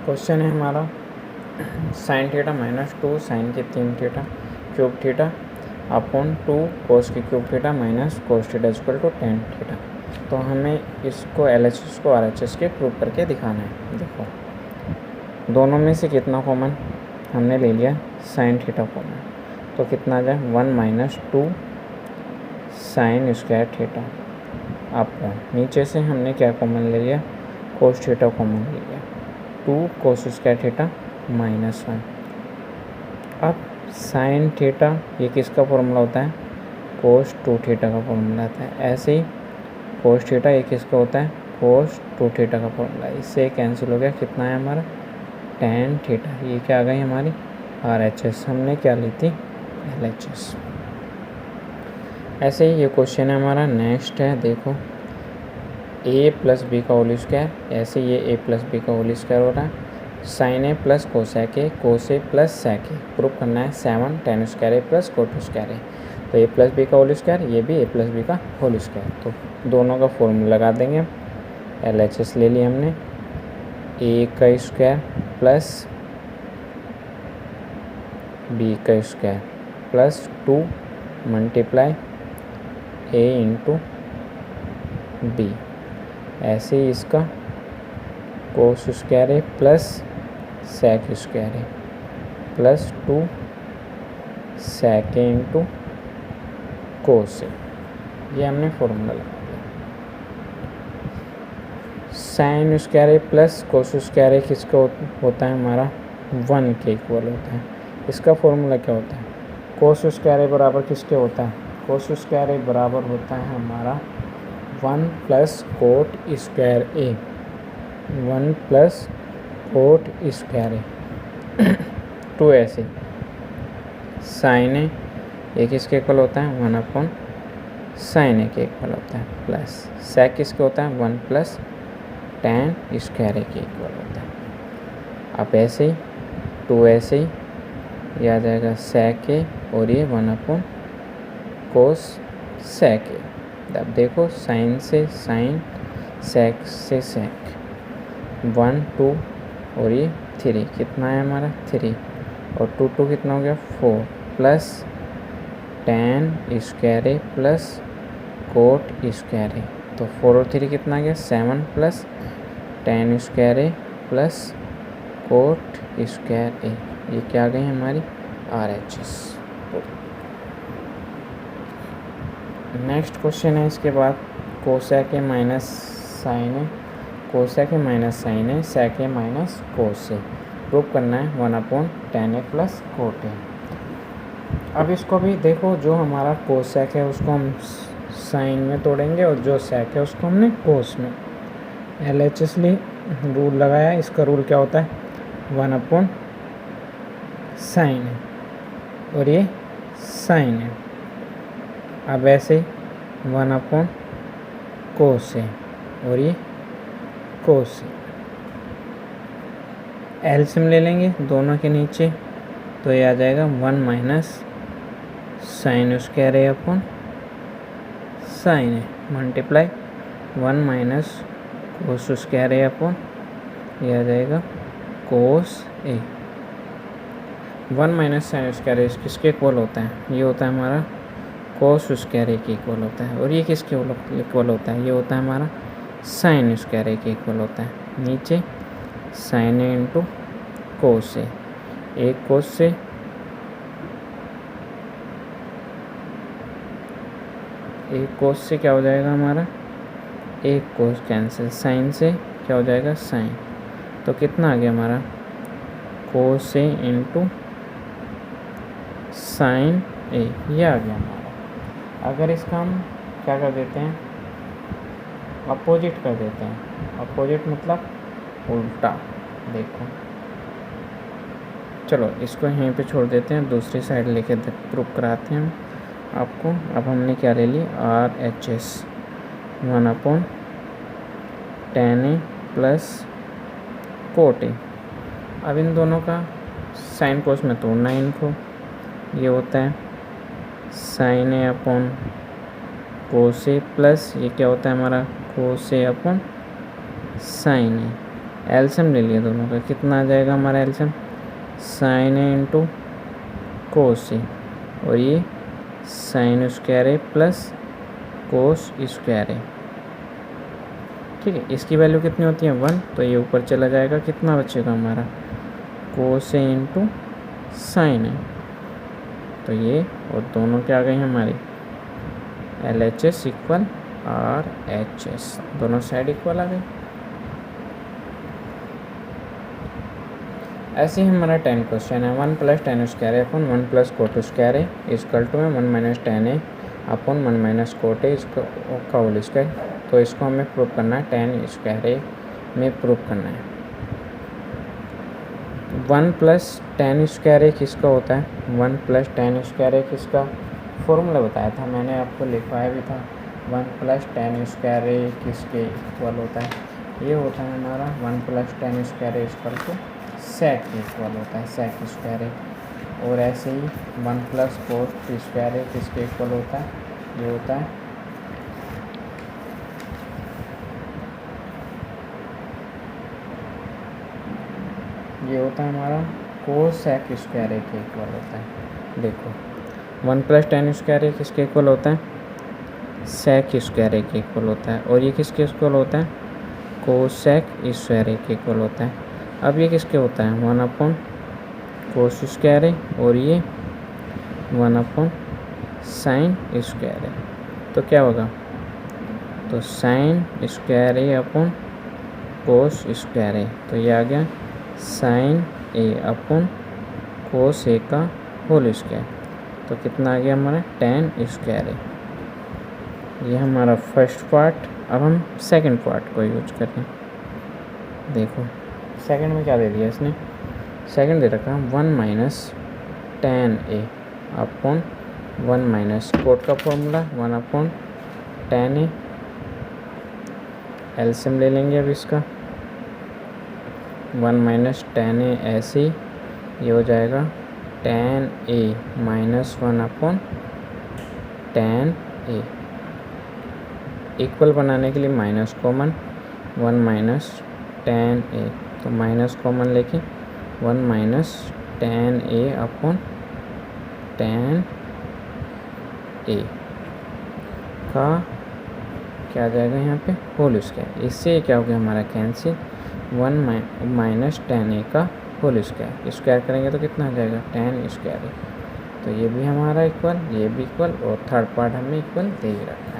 Question है हमारा sine theta minus 2 sine के 3 theta cube theta upon 2 cos के cube theta minus cos theta equal to tan theta. तो हमें इसको LHS को RHS के प्रूव करके दिखाना है। देखो दोनों में से कितना कॉमन, हमने ले लिया साइन थीटा कॉमन, तो कितना आ जाए 1 minus 2 sine square theta. Upon नीचे से हमने क्या कॉमन ले लिया, कोस थीटा कॉमन ले लिया, 2 कोस स्क्वायर थीटा माइनस 1। अब साइन थीटा ये किसका फॉर्मूला होता है, कोस 2 थीटा का फॉर्मूला आता है। ऐसे ही कोस थीटा ये किसका होता है, कोस 2 थीटा का फॉर्मूला। इससे कैंसिल हो गया, कितना है हमारा टेन थीटा। ये क्या आ गई हमारी RHS, हमने क्या ली थी LHS। ऐसे ही ये क्वेश्चन है हमारा नेक्स्ट है। देखो a प्लस बी का होल स्क्वायर, ऐसे ये a प्लस बी का होल स्क्वायर हो रहा है। Sine A plus cosec A, cos A plus sec A, proof करना है 7 tan square A plus cot square A. तो a प्लस बी का होल स्क्वायर, ये भी a प्लस बी का होल स्क्वायर, तो दोनों का फॉर्मूला लगा देंगे। LHS ले लिया हमने, a का स्क्वायर प्लस b का square plus 2 multiply a into b। ऐसे ही इसका कोस स्क्वायर है प्लस सेक स्क्वायर है प्लस 2 सेक इंटू कोस है। ये हमने फॉर्मूला लगा दिया। साइन स्क्वायर है प्लस कोस स्क्वायर है किसका होता है, हमारा 1 के इक्वल होता है। इसका फॉर्मूला क्या होता है, कोस स्क्वायर है बराबर किसके होता है, कोस स्क्वायर है बराबर होता है हमारा 1 प्लस कोट स्क्वायर ए, 1 प्लस कोट स्क्वायर ए। 2 ऐसे साइन ए ये किसके इक्वल होता है, 1 अपॉन साइन ए के इक्वल होता है, प्लस सेक किसके होता है 1 प्लस टेन स्क्वायर ए के इक्वल होता है। अब ऐसे ही 2 ऐसे ही ये आ जाएगा सेक ए और ये 1 अपॉन कोस सेक ए। अब देखो साइन से साइन, सेक से सेक, 1 2 और ये 3, कितना है हमारा 3 और 2 2 कितना हो गया 4 plus ten square A plus cot square A. तो 4 और 3 कितना आ गया 7 plus ten square A plus cot square ए। ये क्या आ गई हमारी RHS। नेक्स्ट क्वेश्चन है इसके बाद cosec A minus sine A, cosec A minus sine A, sec A minus cos A. Proof करना है 1 upon tan A plus cot A. अब इसको भी देखो, जो हमारा कोसेक है उसको हम साइन में तोड़ेंगे और जो सेक है उसको हमने कोस में। LHS लिए रूल लगाया, इसका रूल क्या होता है 1 अपॉन साइन है और ये साइन है। अब ऐसे 1 अपॉन कोस है और ये कोस है। एलसीएम ले लेंगे दोनों के नीचे, तो ये आ जाएगा 1 माइनस साइन स्क्वायर ए अपॉन साइन है मल्टीप्लाई 1 माइनस कोस स्क्वायर ए अपॉन ये आ जाएगा कोस ए। 1 माइनस साइन स्क्वायर ए किसके इक्वल होता है, ये होता है हमारा कोस स्क्वायर ए के इक्वल होता है। और ये किसके इक्वल होता है, ये होता है हमारा साइन स्क्वायर ए के इक्वल होता है। नीचे साइन ए इंटू कोस ए, एक कोस से क्या हो जाएगा हमारा, एक कोस कैंसिल, साइन से क्या हो जाएगा साइन। तो कितना आ गया हमारा कोस ए इंटू साइन ए, ये आ गया हमारा। अगर इसका हम क्या कर देते हैं, अपोजिट कर देते हैं। अपोजिट मतलब उल्टा। देखो चलो इसको यहीं पे छोड़ देते हैं, दूसरी साइड लेके प्रूफ कराते हैं आपको। अब हमने क्या ले ली RHS 1 upon tan A plus cot A. अब इन दोनों का साइन कोस में तोड़ना है इनको, ये होता है sine A upon cos A plus ये क्या होता है हमारा कोस ए अपॉन साइन ए एलसीएम ले लिया दोनों का, कितना आ जाएगा हमारा एलसीएम, साइन ए इंटू कोस ए, और ये sine square A plus cos square ए। ठीक है, इसकी वैल्यू कितनी होती है 1, तो ये ऊपर चला जाएगा, कितना बचेगा हमारा कोस ए इंटू साइन ए, तो ये और दोनों क्या आ गई हमारी LHS इक्वल RHS, दोनों साइड इक्वल आ गई। ऐसे ही हमारा 10 क्वेश्चन है 1 plus ten square upon 1 plus cot square A is equal to में 1 minus tan A upon 1 minus cot A इसका होल स्क्वायर। तो इसको हमें प्रूव करना है, टेन स्क्वायर ए में प्रूव करना है। 1 प्लस टेन स्क्वायर ए किसका होता है, 1 प्लस टेन स्क्वायर ए किसका फॉर्मूला बताया था मैंने, आपको लिखवाया भी था। 1 प्लस टेन स्क्वायर ए किसके इक्वल होता है, ये होता है हमारा 1 plus ten square A equal to sec के इक्वल होता है, सेक स्क्वायर ए। और ऐसे ही 1 प्लस कोट स्क्वायर ए किसके इक्वल होता है, ये होता है हमारा कोसेक स्क्वायर ए के इक्वल होता है। देखो 1 प्लस टेन स्क्वायर ए किसके इक्वल होता है, सेक स्क्वायर ए के इक्वल होता है, और ये किसके इक्वल होता है, कोसेक स्क्वायर ए के इक्वल होता है। अब ये किसके होता है 1 अपॉन कोस स्क्वायर ए, और ये 1 अपॉन साइन स्क्वायर ए, तो क्या होगा, तो sine square A upon cos square A, तो ये आ गया साइन ए अपॉन कोस ए का होल स्क्वायर, तो कितना आ गया हमारा टेन स्क्वायर ए। ये हमारा फर्स्ट पार्ट। अब हम सेकंड पार्ट को यूज करें। देखो सेकंड में क्या दे दिया इसने, सेकंड दे रखा 1 माइनस टेन ए अपॉन 1 माइनस कोट का फॉर्मूला 1 अपॉन टेन ए, एलसीएम ले लेंगे अब इसका, 1 माइनस टेन ए ऐसे ये हो जाएगा टेन ए माइनस 1 अपॉन टेन ए। इक्वल बनाने के लिए माइनस कॉमन, 1 माइनस टेन ए, तो माइनस कॉमन लेके 1 माइनस टेन ए अपॉन टेन ए का क्या आ जाएगा यहाँ पे होल स्क्वायर। इससे क्या हो गया हमारा कैंसिल, 1 माइनस टेन ए का होल स्क्वायर, स्क्वायर करेंगे तो कितना आ जाएगा टेन स्क्वायर ए। तो ये भी हमारा इक्वल, ये भी इक्वल, और थर्ड पार्ट हमें इक्वल दे ही रखा।